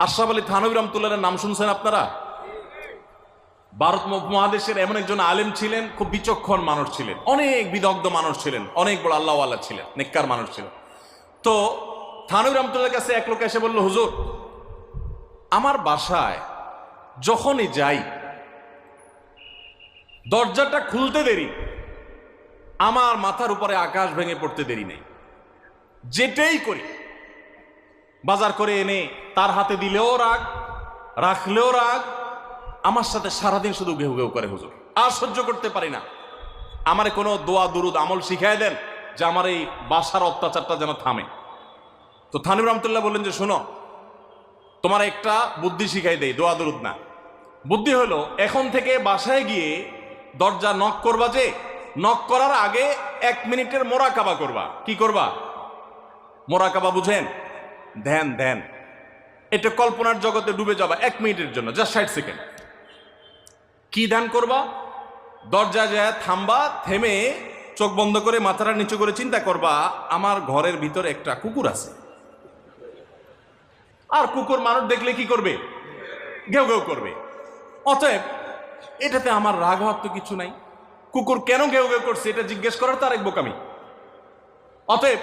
আশরাফ আলী থানভী রহমাতুল্লাহর নাম শুনছেন আপনারা? ভারত মহাদেশের এমন একজন আলেম ছিলেন, খুব বিচক্ষণ মানুষ ছিলেন, অনেক বিদগ্ধ মানুষ ছিলেন, অনেক বড় আল্লাহওয়ালা ছিলেন, নেককার মানুষ ছিলেন। তো থানভী রহমাতুল্লাহর কাছে এক লোক এসে বলল, হুজুর, আমার বাসায় যখনই যাই দরজাটা খুলতে দেরি, আমার মাথার উপরে আকাশ ভেঙে পড়তে দেরি নেই। যেটাই করি, বাজার করে এনে তার হাতে দিলেও রাগ, রাখলেও রাগ, আমার সাথে সারাদিন শুধু ঘেউ ঘেউ করে হুজুর, আর সহ্য করতে পারি না। আমারে কোনো দোয়া দুরুদ আমল শিখাই দেন যে আমার এই বাসার অত্যাচারটা যেন থামে। তো থানভী রহমাতুল্লাহ বললেন যে শোনো, তোমার একটা বুদ্ধি শিখাই দেই, দোয়া দুরুদ না। বুদ্ধি হলো, এখন থেকে বাসায় গিয়ে দরজা নক করবা, যে নক করার আগে 1 মিনিটের মোরাকাবা করবা। কি করবা? মোরাকাবা বুঝেন? ধ্যান, ধ্যান। এটা কল্পনার জগতে ডুবে যাবা 1 মিনিটের জন্য, জাস্ট 60 সেকেন্ড। কি ধ্যান করবা? দরজা যায় থামবা, থেমে চোখ বন্ধ করে মাথাটা নিচু করে চিন্তা করবা, আমার ঘরের ভিতরে একটা কুকুর আছে। আর কুকুর মানুষ দেখলে কি করবে? ঘেউ ঘেউ করবে। অতএব এটাতে আমার রাগ হওয়ার তো কিছু নাই। কুকুর কেন ঘেউ ঘেউ করছে এটা জিজ্ঞেস করার তার এক বোকামি। অতএব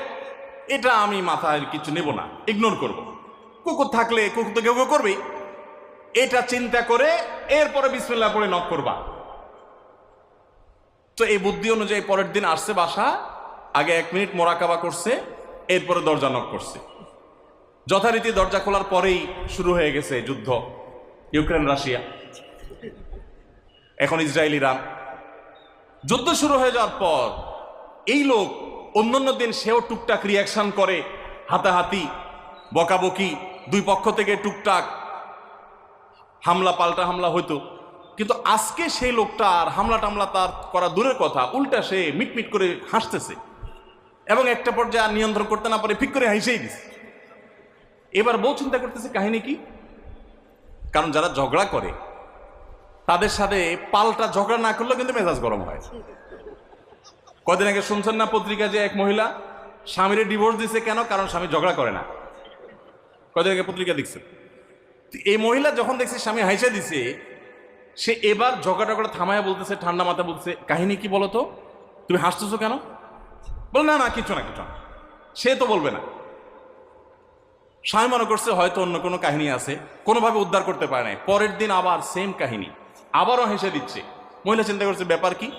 এটা আমি মাথায় কিছু নেব না, ইগনোর করব। কুকুর থাকলে কুকুর তো ঘেউ ঘেউ করবেই, এটা চিন্তা করে এরপরে বিসমিল্লাহ পড়ে নক করবা। তো এই বুদ্ধি অনুযায়ী পরের দিন আসছে বাসা, আগে 1 মিনিট মোরাকাবা করছে, এরপরে দরজা নক করছে। যথারীতি দরজা খোলার পরেই শুরু হয়ে গেছে যুদ্ধ, ইউক্রেন রাশিয়া, এখন ইসরায়েল ইরান। যুদ্ধ শুরু হয়ে যাওয়ার পর এই লোক অন্যান্য দিন সেও টুকটাক রিয়াকশন করে, হাতাহাতি, বকাবকি, দুই পক্ষ থেকে টুকটাক হামলা পাল্টা হামলা হইতো। কিন্তু আজকে সেই লোকটা আর হামলা টামলা তার করা দূরের কথা, উল্টা সে মিটমিট করে হাসতেছে এবং একটা পর্যায়ে আর নিয়ন্ত্রণ করতে না পারে ফিক করে হাসেই দিছে। এবার বউ চিন্তা করতেছে কাহিনী কি। কারণ যারা ঝগড়া করে তাদের সাথে পাল্টা ঝগড়া না করলেও কিন্তু মেজাজ গরম হয়। কদিন আগে শুনছেন না পত্রিকা যে এক মহিলা স্বামীর ডিভোর্স দিছে, কেন? কারণ স্বামী ঝগড়া করে না। কদিন আগে পত্রিকা দেখছে। এই মহিলা যখন দেখছে স্বামী হাইসা দিছে, সে এবার ঝগড়া টগড়া থামায়া বলতেছে, ঠান্ডা মাথা বলতেছে, কাহিনী কি বলো তো, তুমি হাসতেছো কেন? বল না না কিছু না কিছু না। সে তো বলবে না। স্বামী মনে করছে হয়তো অন্য কোনো কাহিনী আছে, কোনোভাবে উদ্ধার করতে পারে নাই। পরের দিন আবার সেম কাহিনী, আবারও হেসে দিচ্ছে। মহিলা চিন্তা করছে ব্যাপার কি,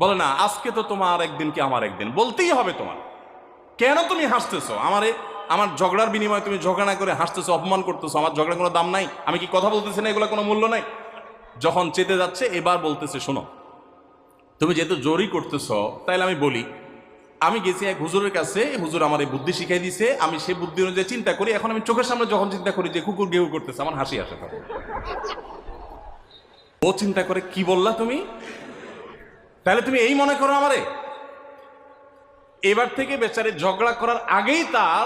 বলে না আজকে তো তোমার একদিন কি আমার একদিন, বলতেই হবে তোমার। কেন তুমি হাসতেছো? আমার ঝগড়ার বিনিময়ে তুমি ঝগড়া না করে হাসতেছো, অপমান করতেছো। আমার ঝগড়ার কোনো দাম নাই? আমি কি কথা বলতেছি না, এগুলো কোনো মূল্য নাই? যখন চেতে যাচ্ছে এবার বলতেছে, শোনো, তুমি যেহেতু জোরই করতেছো, তাইলে আমি বলি, আমি গেছি এক হুজুরের কাছে, হুজুর আমার এই বুদ্ধি শিখাই দিছে, আমি সেই বুদ্ধি অনুযায়ী চিন্তা করি। এখন আমি চোখের সামনে যখন চিন্তা করি যে কুকুর গেউ করতেছে, আমার হাসি আসে। ও চিন্তা করে, কি বললা তুমি? তাহলে তুমি এই মনে করো আমারে? এবার থেকে বেচারে ঝগড়া করার আগেই তার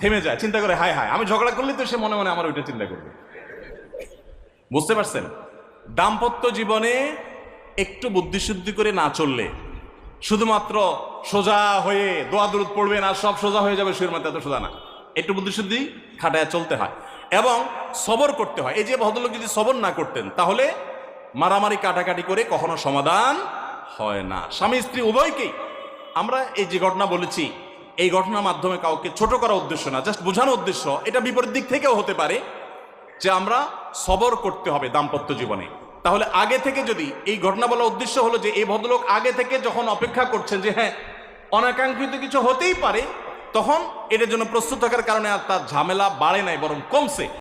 থেমে যায়, চিন্তা করে হায় হায় আমি ঝগড়া করলে তো সে মনে মনে আমার ওইটা চিন্তা করবে। বুঝতে পারছেন? দাম্পত্য জীবনে একটু বুদ্ধিশুদ্ধি করে না চললে, শুধুমাত্র সোজা হয়ে দোয়া দুরুদ পড়বেন আর সব সোজা হয়ে যাবে, শুয়ের মধ্যে এত সোজা না। একটু বুদ্ধিশুদ্ধি খাটায় চলতে হয় এবং সবর করতে হয়। এই যে ভদ্রলোক যদি সবর না করতেন, তাহলে মারামারি কাটাকাটি করে কখনো সমাধান হয় না। স্বামী স্ত্রী উভয়কেই আমরা এই যে ঘটনা বলেছি, এই ঘটনার মাধ্যমে কাউকে ছোট করার উদ্দেশ্য না, জাস্ট বোঝানোর উদ্দেশ্য। এটা বিপরীত দিক থেকেও হতে পারে যে আমরা সবর করতে হবে দাম্পত্য জীবনে। তাহলে আগে থেকে যদি এই ঘটনা বলার উদ্দেশ্য হলো যে এই ভদ্রলোক আগে থেকে যখন অপেক্ষা করছেন যে হ্যাঁ অনাকাঙ্ক্ষিত কিছু হতেই পারে, তখন এটার জন্য প্রস্তুত থাকার কারণে আর তার ঝামেলা বাড়ে নাই, বরং কমছে।